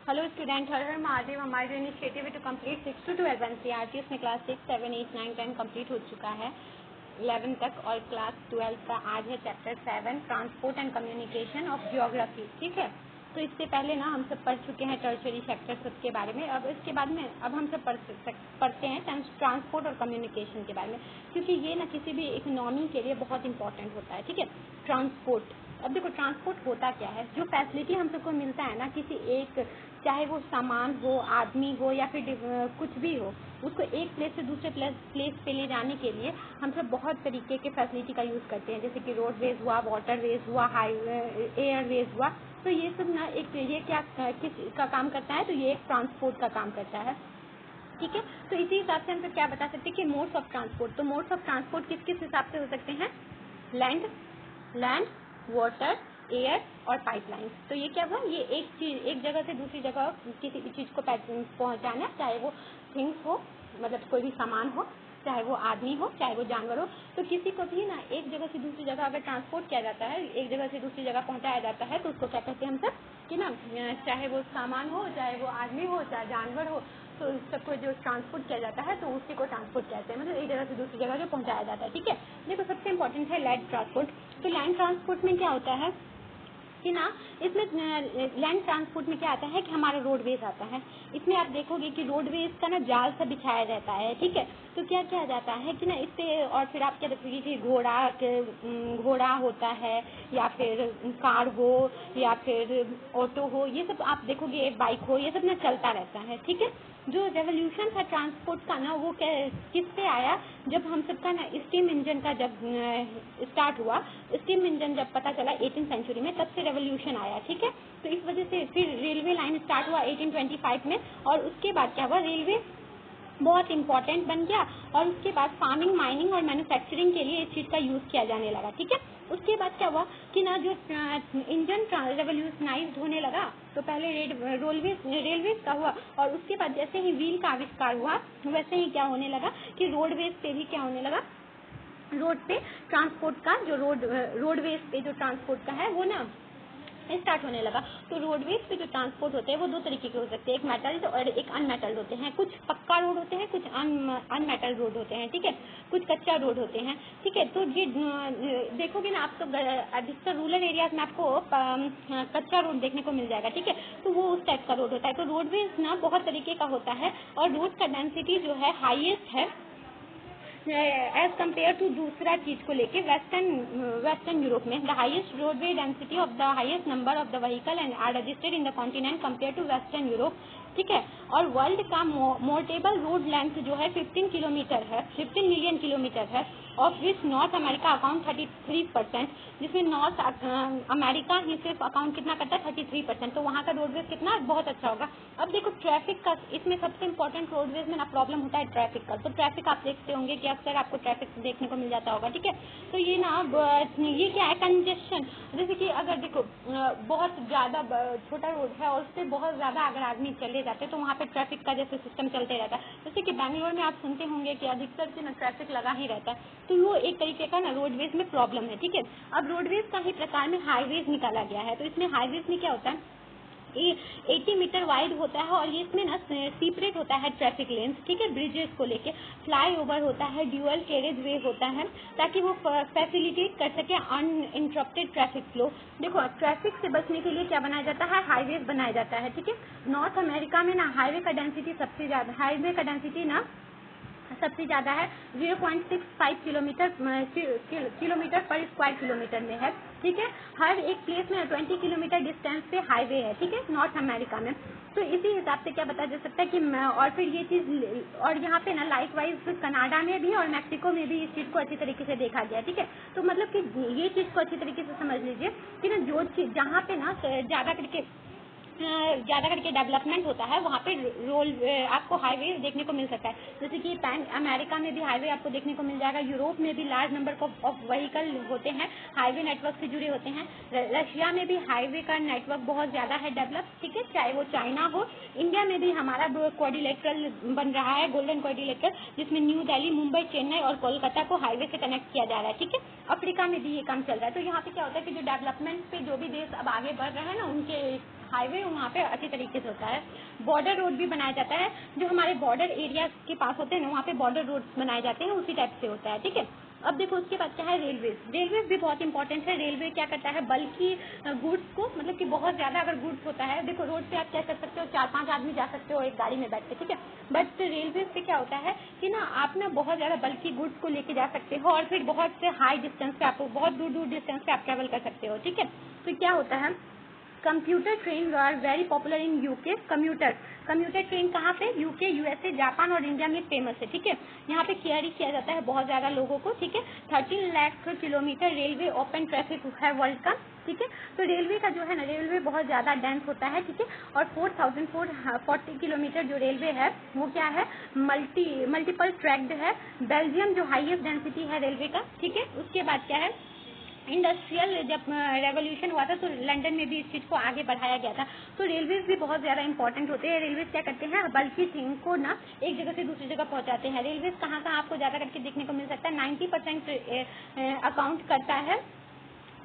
Hello student, हर महादेव। हमारा जो initiative है टू कंप्लीट 6 to 12 एनसीईआरटी, उसमें क्लास 6, 7, 8, 9, 10 कंप्लीट हो चुका है 11 तक, और क्लास 12 का आज है chapter 7 transport and communication of geography. ठीक है, तो इससे पहले ना हम सब पढ़ चुके हैं टर्शरी सेक्टर्स के बारे में। अब इसके बाद में अब हम सब पढ़ते हैं ट्रांसपोर्ट और कम्युनिकेशन के बारे में, क्योंकि ये ना किसी भी इकोनॉमी के लिए बहुत इंपॉर्टेंट होता है। ठीक है, ट्रांसपोर्ट। अब देखो ट्रांसपोर्ट होता क्या है, जो फैसिलिटी हम सबको मिलता है ना किसी एक, चाहे वो सामान हो, आदमी हो, या फिर कुछ भी हो, उसको एक प्लेस से दूसरे प्लेस पे ले जाने के लिए हम सब बहुत तरीके के फैसिलिटी का यूज़ करते हैं, जैसे कि रोडवेज हुआ, वाटरवेज हुआ, हाईवे एयरवेज हुआ। तो ये सब ना एक ये क्या किस का काम करता है, तो ये एक ट्रांसपोर्ट का काम करता है। ठीक है, तो इसी हिसाब से हम सब क्या बता सकते हैं कि मोड्स ऑफ ट्रांसपोर्ट, तो मोड्स ऑफ ट्रांसपोर्ट किस किस हिसाब से हो सकते हैं, लैंड, वाटर, एयर और पाइपलाइन। तो ये क्या हुआ, ये एक जगह से दूसरी जगह किसी भी चीज़ को पहुंचाना, चाहे वो थिंग्स हो, मतलब कोई भी सामान हो, चाहे वो आदमी हो, चाहे वो जानवर हो। तो किसी को भी ना एक जगह से दूसरी जगह अगर ट्रांसपोर्ट किया जाता है, एक जगह से दूसरी जगह पहुंचाया जाता है, तो उसको क्या कहते हैं हम सब कि ना, चाहे वो सामान हो, चाहे वो आदमी हो, चाहे जानवर हो, तो सबको जो ट्रांसपोर्ट किया जाता है तो उसी को ट्रांसपोर्ट कहते हैं, मतलब एक जगह से दूसरी जगह जो पहुंचाया जाता है। ठीक है, देखो सबसे इंपॉर्टेंट है लैंड ट्रांसपोर्ट। तो लैंड ट्रांसपोर्ट में क्या होता है कि ना, इसमें लैंड ट्रांसपोर्ट में क्या आता है कि हमारा रोडवेज आता है। इसमें आप देखोगे कि रोडवेज का ना जाल सा बिछाया रहता है। ठीक है, तो क्या किया जाता है कि ना इससे, और फिर आप क्या देखोगे कि घोड़ा होता है, या फिर कार हो, या फिर ऑटो हो, ये सब आप देखोगे, बाइक हो, ये सब ना चलता रहता है। ठीक है, जो रेवोल्यूशन था ट्रांसपोर्ट का ना, वो किससे आया, जब हम सबका ना स्टीम इंजन का जब स्टार्ट हुआ, स्टीम इंजन जब पता चला 18th सेंचुरी में, तब से रेवोल्यूशन आया। ठीक है, तो इस वजह से फिर रेलवे लाइन स्टार्ट हुआ 1825 में, और उसके बाद क्या हुआ, रेलवे बहुत इंपॉर्टेंट बन गया, और उसके बाद फार्मिंग, माइनिंग और मैन्युफैक्चरिंग के लिए इस चीज़ का यूज़ किया जाने लगा। ठीक है, उसके बाद क्या हुआ कि ना, जो इंजन रेवोल्यूशनाइज्ड होने लगा, तो पहले रेलवेज का हुआ, और उसके बाद जैसे ही व्हील का आविष्कार हुआ, वैसे ही क्या होने लगा कि रोडवेज पे भी क्या होने लगा, रोड पे ट्रांसपोर्ट का जो रोडवेज पे जो ट्रांसपोर्ट का है वो ना स्टार्ट होने लगा। तो रोडवेज पे जो ट्रांसपोर्ट होते हैं वो दो तरीके के हो सकते हैं, एक मेटल्ड और एक अनमेटल्ड होते हैं। कुछ पक्का रोड होते हैं, कुछ अनमेटल्ड रोड होते हैं। ठीक है, कुछ कच्चा रोड होते हैं। ठीक है, तो ये देखोगे ना आप, तो अधिकतर रूरल एरियाज में आपको कच्चा रोड देखने को मिल जाएगा। ठीक है, तो वो उस टाइप का रोड होता है। तो रोडवेज ना बहुत तरीके का होता है, और रोड का डेंसिटी जो है हाईएस्ट है एज कम्पेयर टू दूसरा चीज को लेके वेस्टर्न यूरोप में। The highest roadway density of the highest number of the vehicle and are registered in the continent compare to Western Europe. ठीक है, और वर्ल्ड का मोर्टेबल रोड लेंथ जो है 15 किलोमीटर है, 15 मिलियन किलोमीटर है, of which north America account 33%, जिसमें north America ही सिर्फ अकाउंट कितना करता है, 33%। तो वहाँ का रोडवेज कितना बहुत अच्छा होगा। अब देखो ट्रैफिक का, इसमें सबसे इंपॉर्टेंट रोडवेज में ना प्रॉब्लम होता है ट्रैफिक का। तो ट्रैफिक आप देखते होंगे कि अक्सर आपको ट्रैफिक देखने को मिल जाता होगा। ठीक है, तो ये ना ये क्या है, कंजेशन। जैसे कि अगर देखो बहुत ज़्यादा छोटा रोड है और उस पर बहुत ज़्यादा अगर आदमी चले जाते हैं, तो वहाँ पे ट्रैफिक का जैसे सिस्टम चलते रहता है। जैसे कि बैंगलोर में आप सुनते होंगे कि अधिकतर से ना ट्रैफिक लगा ही रहता है। तो वो एक तरीके का ना रोडवेज में प्रॉब्लम है। ठीक है, अब रोडवेज का ही प्रकार में हाईवेज निकाला गया है। तो इसमें हाईवेज में क्या होता है, 80 मीटर वाइड होता है, और ये इसमें ना सेपरेट होता है ट्रैफिक लेन्स। ठीक है, ब्रिजेस को लेके फ्लाई ओवर होता है, ड्यूअल कैरेज वे होता है, ताकि वो फैसिलिटेट कर सके अनइंटरप्टेड ट्रैफिक फ्लो। देखो ट्रैफिक से बचने के लिए क्या बनाया जाता है, हाईवेज बनाया जाता है। ठीक है, नॉर्थ अमेरिका में ना हाईवे का डेंसिटी सबसे ज़्यादा है, 0.65 किलोमीटर पर स्क्वायर किलोमीटर में है। ठीक है, हर एक प्लेस में 20 किलोमीटर डिस्टेंस पे हाईवे है। ठीक है, नॉर्थ अमेरिका में। तो इसी हिसाब से क्या बताया जा सकता है कि और फिर ये चीज़, और यहाँ पे ना लाइक वाइज कनाडा में भी और मैक्सिको में भी इस चीज़ को अच्छी तरीके से देखा गया। ठीक है, तो मतलब कि ये चीज़ को अच्छी तरीके से समझ लीजिए कि ना, जो चीज़ जहाँ पे ना ज़्यादा करके डेवलपमेंट होता है, वहाँ पे आपको हाईवे देखने को मिल सकता है। जैसे कि अमेरिका में भी हाईवे आपको देखने को मिल जाएगा, यूरोप में भी लार्ज नंबर ऑफ व्हीकल होते हैं, हाईवे नेटवर्क से जुड़े होते हैं। रशिया में भी हाईवे का नेटवर्क बहुत ज़्यादा है डेवलप। ठीक है, चाहे वो चाइना हो। इंडिया में भी हमारा क्वाड्रिलेटरल बन रहा है, गोल्डन क्वाड्रिलेटरल, जिसमें न्यू दिल्ली, मुंबई, चेन्नई और कोलकाता को हाईवे से कनेक्ट किया जा रहा है। ठीक है, अफ्रीका में भी ये काम चल रहा है। तो यहाँ पे क्या होता है कि जो डेवलपमेंट पे जो भी देश अब आगे बढ़ रहे हैं ना, उनके हाईवे वहाँ पे अच्छी तरीके से होता है। बॉर्डर रोड भी बनाया जाता है, जो हमारे बॉर्डर एरिया के पास होते हैं ना, वहाँ पे बॉर्डर रोड बनाए जाते हैं, उसी टाइप से होता है। ठीक है, अब देखो उसके बाद क्या है, रेलवे भी बहुत इंपॉर्टेंट है। रेलवे क्या करता है, बल्कि गुड्स को, मतलब कि बहुत ज्यादा अगर गुड्स होता है, देखो रोड पे आप क्या कर सकते हो, 4-5 आदमी जा सकते हो एक गाड़ी में बैठ के, ठीक है, बट रेलवे पे क्या होता है कि ना आप ना बहुत ज्यादा बल्कि गुड्स को लेके जा सकते हो, और फिर बहुत से हाई डिस्टेंस पे आपको, बहुत दूर डिस्टेंस पे आप ट्रेवल कर सकते हो। ठीक है, तो क्या होता है, computer train are very popular in UK. Commuter train कहाँ पे, यूके, यूएसए, जापान और इंडिया में फेमस है। ठीक है, यहाँ पे कैरी किया जाता है बहुत ज्यादा लोगों को। ठीक है, 13 lakh kilometre railway open traffic है वर्ल्ड का। ठीक है, तो रेलवे का जो है ना, रेलवे बहुत ज्यादा डेंस होता है। ठीक है, और 4440 किलोमीटर जो रेलवे है वो क्या है, मल्टीपल ट्रैक्ड है। बेल्जियम जो हाईएस्ट डेंसिटी है रेलवे का। ठीक है, उसके बाद क्या है, इंडस्ट्रियल जब रेवोल्यूशन हुआ था तो लंदन में भी इस चीज को आगे बढ़ाया गया था। तो रेलवेज भी बहुत ज्यादा इंपॉर्टेंट होते हैं। रेलवेज क्या करते हैं, बल्कि थिंग को ना एक जगह से दूसरी जगह पहुंचाते हैं। रेलवेज कहाँ कहाँ आपको ज्यादा करके देखने को मिल सकता है, 90% अकाउंट करता है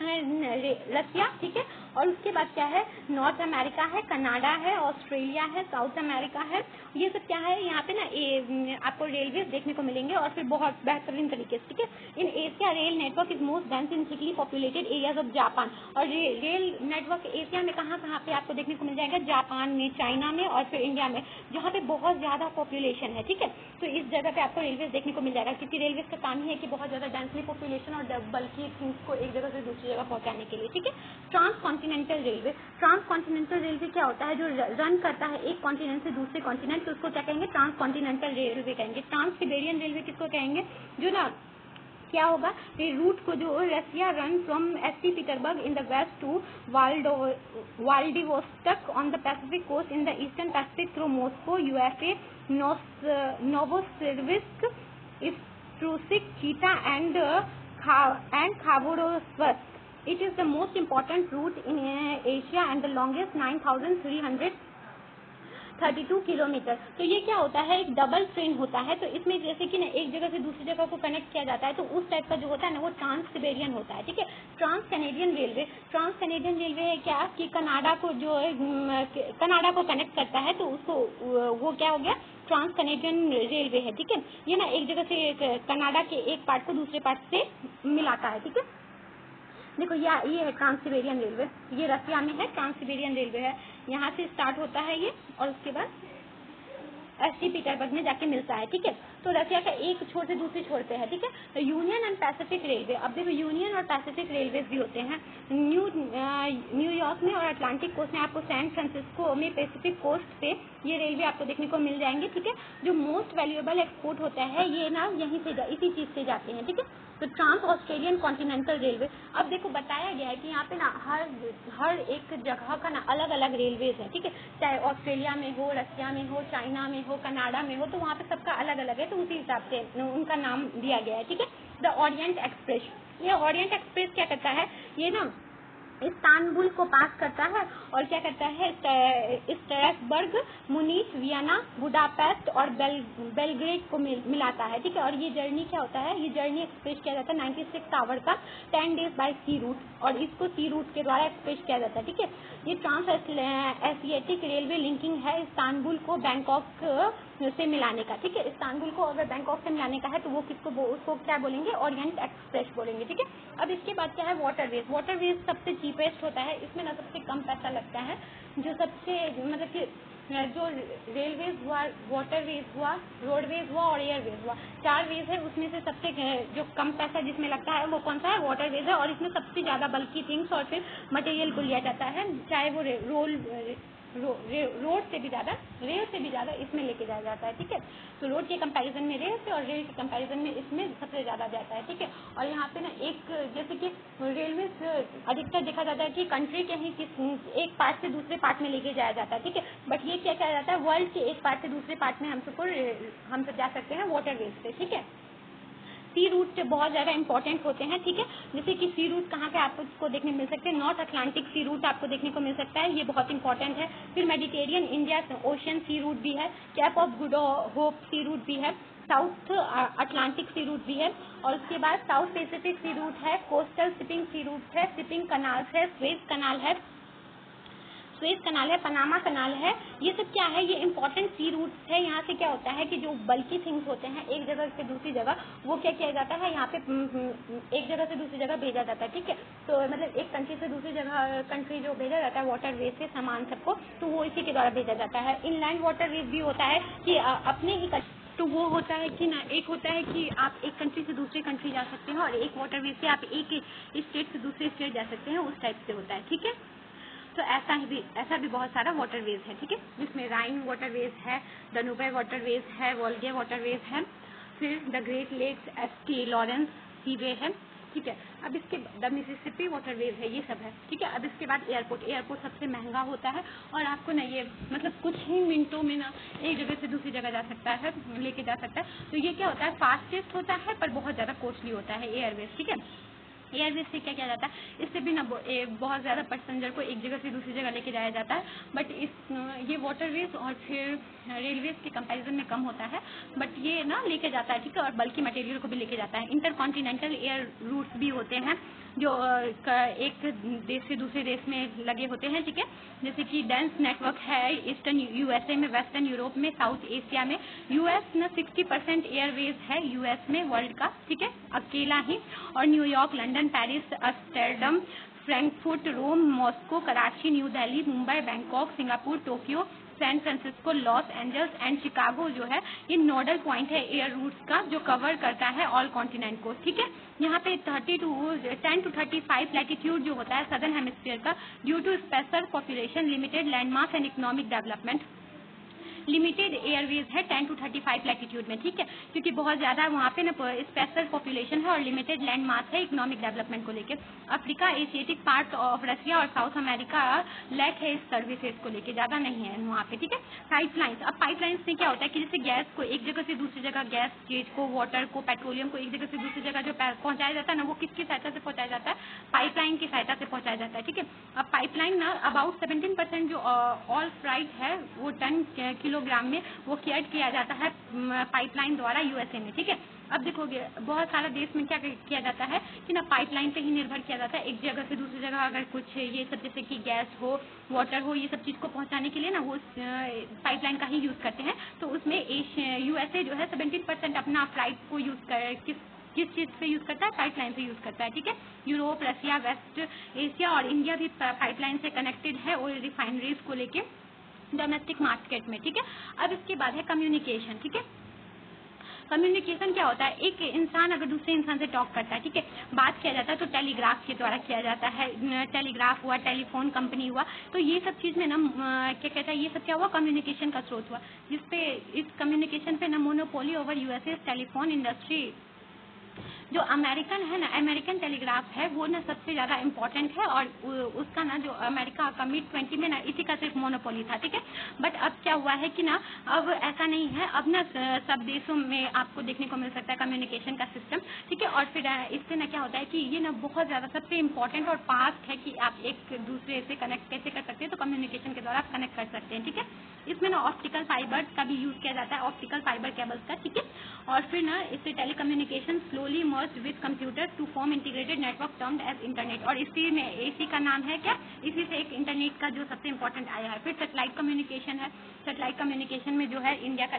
रसिया। ठीक है, और उसके बाद क्या है, नॉर्थ अमेरिका है, कनाडा है, ऑस्ट्रेलिया है, साउथ अमेरिका है। ये सब क्या है, यहाँ पे ना आपको रेलवे देखने को मिलेंगे, और फिर बहुत बेहतरीन तरीके से। ठीक है, in Asia rail network is most dense in thickly populated areas of Japan. और रेल नेटवर्क एशिया में कहाँ कहाँ पे आपको देखने को मिल जाएगा, जापान में, चाइना में, और फिर इंडिया में, जहाँ पे बहुत ज्यादा पॉपुलेशन है। ठीक है, तो इस जगह पे आपको रेलवे देखने को मिल जाएगा, क्योंकि रेलवे का काम ही है कि बहुत ज्यादा डेंसली पॉपुलेशन और बल्कि थिंग्स को एक जगह से दूसरी जगह पहुंचाने के लिए। ठीक है, ट्रांस कॉन्टिनेंटल रेलवे क्या होता है, जो रन करता है एक कॉन्टिनेंट से दूसरे कॉन्टिनेंट, तो उसको क्या कहेंगे, ट्रांस कॉन्टिनेंटल रेलवे कहेंगे। ट्रांस सिबेरियन रेलवे किसको कहेंगे, जो ना क्या होगा, ये रूट को जो Russia run from St Petersburg in the west to Vladivostok on the Pacific coast in the eastern Pacific through Moscow, USA, Novosibirsk, इस्ट्रूसिक, Chita and Khabarovsk. It is the most important route in Asia and the longest 9,332 kilometre. तो ये क्या होता है, एक double train होता है। तो इसमें जैसे कि ना एक जगह से दूसरी जगह को कनेक्ट किया जाता है, तो उस टाइप का जो होता है ना वो ट्रांस सिबेरियन होता है। ठीक है, ट्रांस कैनेडियन रेलवे है क्या, कि कनाडा को जो कनाडा को कनेक्ट करता है, तो उसको वो क्या हो गया, ट्रांस कैनेडियन रेलवे है। ठीक है, ये ना एक जगह से कनाडा के एक पार्ट को दूसरे पार्ट से मिलाता है। ठीक है, देखो ये है ट्रांस सिबेरियन रेलवे, ये रसिया में है, ट्रांस सिबेरियन रेलवे है, यहाँ से स्टार्ट होता है ये, और उसके बाद एसटी पीटरबर्ग में जाके मिलता है। ठीक है, तो रसिया का एक छोर से दूसरे छोर पे है। ठीक है, तो यूनियन एंड पैसिफिक रेलवे, अब देखो यूनियन और पैसिफिक रेलवे भी होते हैं। न्यूयॉर्क में और अटलांटिक कोस्ट में आपको सैन फ्रांसिस्को में पैसिफिक कोस्ट पे ये रेलवे आपको देखने को मिल जाएंगे। ठीक है, जो मोस्ट वैल्यूएबल एक्सपोर्ट होता है ये ना यहीं से इसी चीज से जाते हैं। ठीक है, तो ट्रांस ऑस्ट्रेलियन कॉन्टिनेंटल रेलवे, अब देखो बताया गया है कि यहाँ पे ना हर एक जगह का ना अलग अलग रेलवेज है। ठीक है, चाहे ऑस्ट्रेलिया में हो, रसिया में हो, चाइना में हो, कनाडा में हो, तो वहाँ पे सबका अलग अलग है, तो उसी हिसाब से उनका नाम दिया गया है। ठीक है, द ओरिएंट एक्सप्रेस, ये ओरिएंट एक्सप्रेस क्या करता है, ये ना इस्तानबुल को पास करता है और क्या करता है, स्ट्रासबर्ग, मुनीच, वियना, बुडापेस्ट और बेलग्रेड को मिलाता है। ठीक है, और ये जर्नी क्या होता है, ये जर्नी एक्सप्रेस किया जाता है 96 आवर का 10 डेज बाय सी रूट, और इसको सी रूट के द्वारा एक्सप्रेस किया जाता है। ठीक है, ये ट्रांस एशियाटिक रेलवे लिंकिंग है इस्तानबुल को बैंकॉक से मिलाने का। ठीक है, इस्तानबुल को अगर बैंकॉक से मिलाने का है तो वो उसको क्या बोलेंगे, ओरिएंट एक्सप्रेस बोलेंगे। ठीक है, अब इसके बाद क्या है, वाटरवेज सबसे चीपेस्ट होता है, इसमें ना सबसे कम पैसा लगता है। जो सबसे मतलब कि जो रेलवेज हुआ, वाटरवेज हुआ, रोडवेज हुआ और एयरवेज हुआ, 4 वेज है, उसमें से सबसे जो कम पैसा जिसमें लगता है वो कौन सा है, वाटरवेज है, और इसमें सबसे ज्यादा बल्कि थिंग्स और फिर मटेरियल को लिया जाता है, चाहे वो रोड से भी ज्यादा, रेल से भी ज्यादा इसमें लेके जाया जाता है। ठीक है, तो रोड के कंपैरिजन में रेल से और रेल के कंपैरिजन में इसमें सबसे ज्यादा जाता है। ठीक है, और यहाँ पे ना एक जैसे कि रेलवे अधिकतर देखा जाता है कि कंट्री के ही एक पार्ट से दूसरे पार्ट में लेके जाया जाता है। ठीक है, बट ये क्या जाता है, वर्ल्ड के एक पार्ट से दूसरे पार्ट में हम सब जा सकते हैं वाटरवेज से। ठीक है, सी रूट बहुत ज्यादा इंपॉर्टेंट होते हैं। ठीक है, जैसे कि सी रूट कहाँ पे आपको देखने मिल सकते हैं, नॉर्थ अटलांटिक सी रूट आपको देखने को मिल सकता है, ये बहुत इंपॉर्टेंट है। फिर Mediterranean India Ocean sea route भी है, Cape of Good Hope sea route भी है, साउथ अटलांटिक सी रूट भी है, और उसके बाद साउथ पैसिफिक सी रूट है, कोस्टल शिपिंग सी रूट है, शिपिंग कनाल है, स्वेज कनाल है, सुएज कनाल है, पनामा कनाल है, ये सब क्या है, ये इंपॉर्टेंट सी रूट्स है। यहाँ से क्या होता है कि जो बल्कि थिंग्स होते हैं एक जगह से दूसरी जगह, वो क्या किया जाता है, यहाँ पे एक जगह से दूसरी जगह भेजा जाता है। ठीक है, तो मतलब एक कंट्री से दूसरी जगह कंट्री जो भेजा जाता है वाटर वे से सामान सबको, तो वो इसी के द्वारा भेजा जाता है। इनलैंड वाटर वे भी होता है कि अपने ही तो वो होता है कि ना, एक होता है कि आप एक कंट्री से दूसरे कंट्री जा सकते हैं और एक वाटर वे से आप एक स्टेट से दूसरे स्टेट जा सकते हैं, उस टाइप से होता है। ठीक है, तो ऐसा भी बहुत सारा वाटरवेज है। ठीक है, जिसमें राइन वाटरवेज है, दनुबे वाटरवेज है, वोल्गे वाटरवेज है, फिर the Great Lakes, St Lawrence Seaway है। ठीक है, अब इसके द मिसिसिपी वाटरवेज है, ये सब है। ठीक है, अब इसके बाद एयरपोर्ट सबसे महंगा होता है और आपको ना ये मतलब कुछ ही मिनटों में ना एक जगह से दूसरी जगह जा सकता है, लेके जा सकता है। तो ये क्या होता है, फास्टेस्ट होता है पर बहुत ज़्यादा कॉस्टली होता है एयरवेज। ठीक है, एयरवेज से क्या किया जाता है, इससे भी ना बहुत ज़्यादा पैसेंजर को एक जगह से दूसरी जगह लेके जाया जाता है, बट ये वाटरवेज और फिर रेलवेज के कंपैरिजन में कम होता है, बट ये ना लेके जाता है। ठीक है, और बल्कि मटेरियल को भी लेके जाता है। इंटरकॉन्टिनेंटल एयर रूट्स भी होते हैं जो एक देश से दूसरे देश में लगे होते हैं। ठीक है, जैसे कि डेंस नेटवर्क है ईस्टर्न यूएसए में, वेस्टर्न यूरोप में, साउथ एशिया में। यूएस में 60% एयरवेज है यूएस में वर्ल्ड का। ठीक है, अकेला ही। और New York, London, Paris, Amsterdam, Frankfurt, Rome, Moscow, Karachi, New Delhi, Mumbai, Bangkok, Singapore, Tokyo, San Francisco, Los Angeles and Chicago जो है ये नोडल पॉइंट है एयर रूट्स का, जो कवर करता है ऑल कॉन्टिनेंट को। ठीक है, यहाँ पे 10 to 35 लैटिट्यूड जो होता है सदर्न हेमिस्फीयर का, due to special population, limited landmass and economic development, limited airways है 10 to 35 लैटिट्यूड में। ठीक है, क्योंकि बहुत ज़्यादा वहाँ पे ना स्पेशल पॉपुलेशन है और लिमिटेड लैंड मास है इकोनॉमिक डेवलपमेंट को लेके। Africa, Asiatic part of Russia और साउथ अमेरिका लैक है इस सर्विसेज को लेके, ज़्यादा नहीं है वहाँ पे। ठीक है, पाइपलाइंस, अब पाइपलाइंस में क्या होता है कि जैसे गैस को एक जगह से दूसरी जगह, गैस चीज को, वाटर को, पेट्रोलियम को एक जगह से दूसरी जगह जो पहुँचाया जाता है ना, वो किसकी सहायता से पहुँचाया जाता है, पाइपलाइन की सहायता से पहुँचाया जाता है। ठीक है, अब पाइपलाइन ना अबाउट 17% जो ऑल फ्राइट है वो टन किलोग्राम में वो केयर किया जाता है पाइपलाइन द्वारा यूएसए में। ठीक है, अब देखोगे बहुत सारा देश में क्या किया जाता है कि ना पाइपलाइन पे ही निर्भर किया जाता है। एक जगह से दूसरी जगह अगर कुछ ये सब जैसे कि गैस हो, वाटर हो, ये सब चीज़ को पहुंचाने के लिए ना वो पाइपलाइन का ही यूज़ करते हैं। तो उसमें यूएसए जो है 17% अपना फ्लाइट को यूज़ कर किस चीज़ से यूज़ करता है, पाइपलाइन से यूज़ करता है। ठीक है, यूरोप, रशिया, वेस्ट एशिया और इंडिया भी पाइपलाइन से कनेक्टेड है ऑयल रिफाइनरीज को लेके डोमेस्टिक मार्केट में। ठीक है, अब इसके बाद है कम्युनिकेशन। ठीक है, कम्युनिकेशन क्या होता है, एक इंसान अगर दूसरे इंसान से टॉक करता है, ठीक है, बात किया जाता है तो टेलीग्राफ के द्वारा किया जाता है। टेलीग्राफ हुआ, टेलीफोन कंपनी हुआ, तो ये सब चीज़ में ना क्या कहता है, ये सब क्या हुआ, कम्युनिकेशन का स्रोत हुआ, जिसपे इस कम्युनिकेशन पे ना monopoly over USA telephone industry जो अमेरिकन है ना, अमेरिकन टेलीग्राफ है वो ना सबसे ज़्यादा इम्पोर्टेंट है और उसका ना जो अमेरिका का मिड-20 में ना इसी का सिर्फ मोनोपोली था। ठीक है, बट अब क्या हुआ है कि ना अब ऐसा नहीं है, अब ना सब देशों में आपको देखने को मिल सकता है कम्युनिकेशन का सिस्टम। ठीक है, और फिर इससे ना क्या होता है कि ये ना बहुत ज़्यादा सबसे इम्पोर्टेंट और फास्ट है कि आप एक दूसरे से कनेक्ट कैसे कर सकते हैं, तो कम्युनिकेशन के द्वारा आप कनेक्ट कर सकते हैं। ठीक है, इसमें ना ऑप्टिकल फाइबर का भी यूज़ किया जाता है, ऑप्टिकल फाइबर केबल्स का। ठीक है, और फिर ना इससे telecommunication slowly merge with computer to form integrated network termed as internet, और इसी का नाम है क्या, इसी से एक इंटरनेट का जो सबसे इम्पोर्टेंट आया है। फिर सेटेलाइट कम्युनिकेशन है, सेटेलाइट कम्युनिकेशन में जो है इंडिया का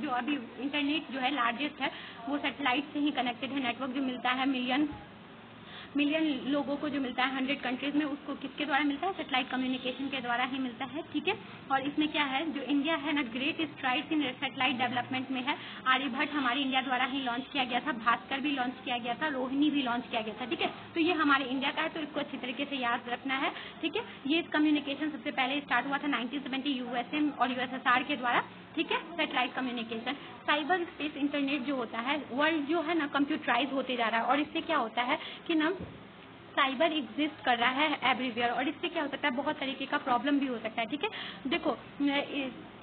जो अभी इंटरनेट जो है लार्जेस्ट है वो सेटेलाइट से ही कनेक्टेड है। नेटवर्क जो मिलता है मिलियन लोगों को जो मिलता है 100 कंट्रीज में, उसको किसके द्वारा मिलता है, सेटेलाइट कम्युनिकेशन के द्वारा ही मिलता है। ठीक है, और इसमें क्या है, जो इंडिया है ना ग्रेट स्ट्राइड्स इन सेटेलाइट डेवलपमेंट में है। आर्यभट्ट हमारे इंडिया द्वारा ही लॉन्च किया गया था, भास्कर भी लॉन्च किया गया था, रोहिणी भी लॉन्च किया गया था। ठीक है, तो ये हमारे इंडिया का है, तो इसको अच्छी तरीके से याद रखना है। ठीक है, ये कम्युनिकेशन सबसे पहले स्टार्ट हुआ था 1970 यूएसए और यूएसएसआर के द्वारा। ठीक है, satellite communication. Cyber space internet जो होता है, वर्ल्ड जो है ना कंप्यूटराइज होते जा रहा है, और इससे क्या होता है कि ना साइबर एग्जिस्ट कर रहा है एवरीवेयर, और इससे क्या हो सकता है, बहुत तरीके का प्रॉब्लम भी हो सकता है। ठीक है, देखो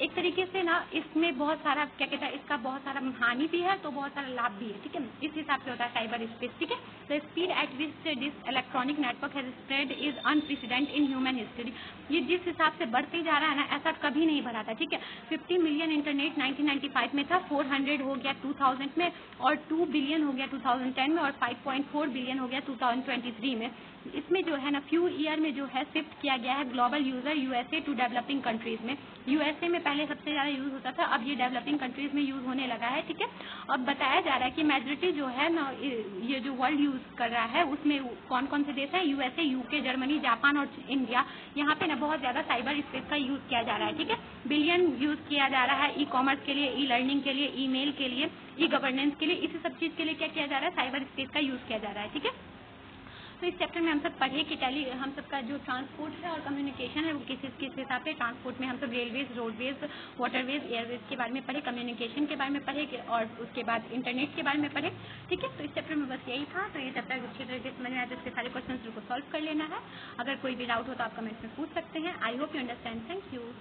एक तरीके से ना इसमें बहुत सारा क्या कहता है, इसका बहुत सारा हानि भी है तो बहुत सारा लाभ भी है। ठीक है, इस हिसाब से होता है साइबर स्पेस। ठीक है, the speed at which this electronic network has spread is unprecedented in human history. ये जिस हिसाब से बढ़ते जा रहा है ना, ऐसा कभी नहीं बढ़ा था। ठीक है, 50 मिलियन इंटरनेट 1995 में था, 400 हो गया 2000 में, और 2 बिलियन हो गया 2010 में, और 5.4 बिलियन हो गया 2023 में। में इसमें जो है ना फ्यू ईयर में जो है शिफ्ट किया गया है global user USA to developing countries में। यूएसए में पहले सबसे ज़्यादा यूज़ होता था, अब ये डेवलपिंग कंट्रीज में यूज़ होने लगा है। ठीक है, अब बताया जा रहा है कि मेजोरिटी जो है ना ये जो वर्ल्ड यूज़ कर रहा है उसमें कौन कौन से देश है, यूएसए, यूके, जर्मनी, जापान और इंडिया। यहाँ पे ना बहुत ज़्यादा साइबर स्पेस का यूज़ किया जा रहा है। ठीक है, बिलियन यूज़ किया जा रहा है ई कॉमर्स के लिए, ई लर्निंग के लिए, ईमेल के लिए, ई गवर्नेंस के लिए, इसी सब चीज़ के लिए क्या किया जा रहा है, साइबर स्पेस का यूज़ किया जा रहा है। ठीक है, तो इस चैप्टर में हम सब पढ़े कि हम सबका जो ट्रांसपोर्ट है और कम्युनिकेशन है वो किस हिसाब से ट्रांसपोर्ट में हम सब रेलवेज, रोडवेज, वाटरवेज, एयरवेज के बारे में पढ़े, कम्युनिकेशन के बारे में पढ़े और उसके बाद इंटरनेट के बारे में पढ़े। ठीक है, तो इस चैप्टर में बस यही था। तो ये चैप्टर अच्छी तरह से समझ में आया तो इसके सारे क्वेश्चन को सॉल्व कर लेना है। अगर कोई भी डाउट हो तो आप कमेंट्स में पूछ सकते हैं। I hope you understand. Thank you.